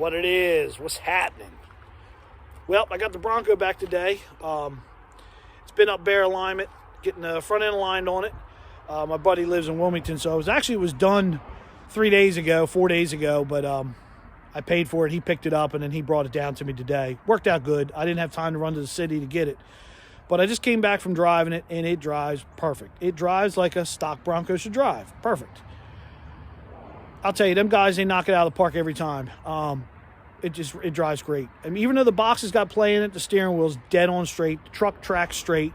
what it is. What's happening? Well, I got the Bronco back today. It's been up bare alignment, getting the front end aligned on it. My buddy lives in Wilmington, so it was done 4 days ago, but I paid for it. He picked it up, and then he brought it down to me today. Worked out good. I didn't have time to run to the city to get it, but I just came back from driving it, and it drives perfect. It drives like a stock Bronco should drive. Perfect. I'll tell you, them guys, they knock it out of the park every time. It drives great. I mean, even though the box has got play in it, the steering wheel's dead on straight. The truck tracks straight.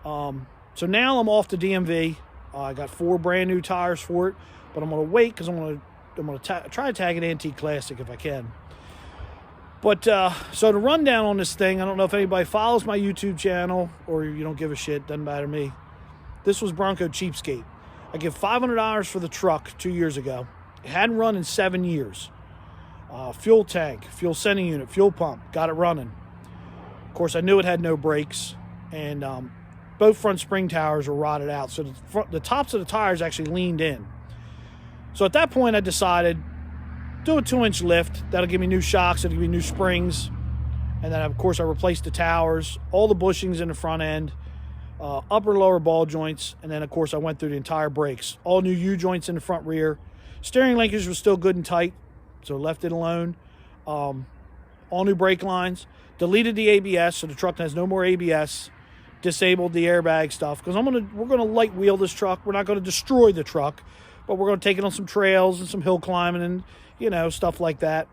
So now I'm off to DMV. I got 4 brand new tires for it, but I'm going to wait because I'm going to try to tag an Antique Classic if I can. But so the rundown on this thing, I don't know if anybody follows my YouTube channel or you don't give a shit, doesn't matter to me. This was Bronco Cheapskate. I give $500 for the truck 2 years ago. It hadn't run in 7 years. Fuel tank, fuel sending unit, fuel pump, got it running. Of course, I knew it had no brakes, and both front spring towers were rotted out, so the tops of the tires actually leaned in. So at that point, I decided, do a 2-inch lift. That'll give me new shocks, that'll give me new springs, and then, of course, I replaced the towers, all the bushings in the front end, upper and lower ball joints, and then, of course, I went through the entire brakes. All new U-joints in the front rear. Steering linkage was still good and tight, so left it alone. All new brake lines. Deleted the ABS, so the truck has no more ABS. Disabled the airbag stuff because we're gonna light wheel this truck. We're not gonna destroy the truck, but we're gonna take it on some trails and some hill climbing and stuff like that.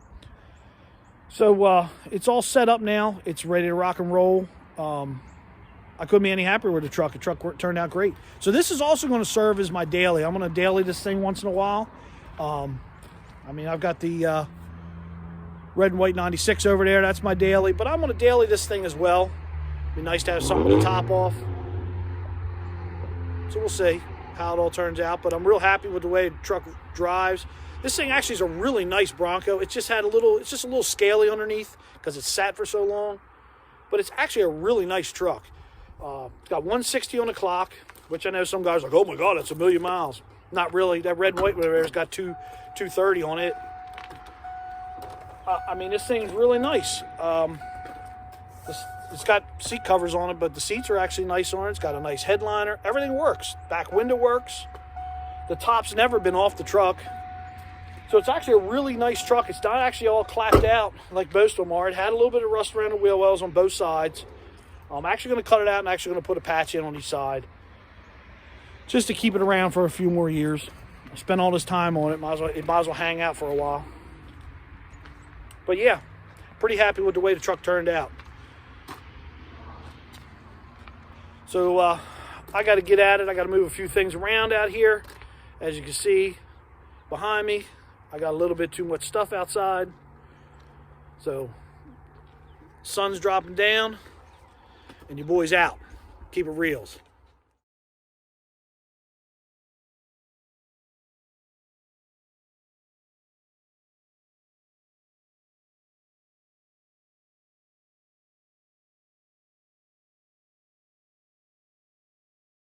So it's all set up now. It's ready to rock and roll. I couldn't be any happier with the truck. The truck turned out great. So this is also going to serve as my daily. I'm going to daily this thing once in a while. I mean, I've got the red and white 96 over there. That's my daily. But I'm going to daily this thing as well. Be nice to have something to top off. So we'll see how it all turns out. But I'm real happy with the way the truck drives. This thing actually is a really nice Bronco. It's just a little scaly underneath because it's sat for so long. But it's actually a really nice truck. It's got 160 on the clock, which I know some guys are like, oh my God, that's 1,000,000 miles. Not really. That red and white over there has got 230 on it. I mean, this thing's really nice. It's got seat covers on it, but the seats are actually nice on it. It's got a nice headliner. Everything works. Back window works. The top's never been off the truck. So it's actually a really nice truck. It's not actually all clapped out like most of them are. It had a little bit of rust around the wheel wells on both sides. I'm actually going to cut it out and actually going to put a patch in on each side just to keep it around for a few more years. I spent all this time on it. It might as well hang out for a while. But yeah, pretty happy with the way the truck turned out. So I got to get at it. I got to move a few things around out here. As you can see behind me, I got a little bit too much stuff outside. So sun's dropping down and your boy's out. Keep it reals.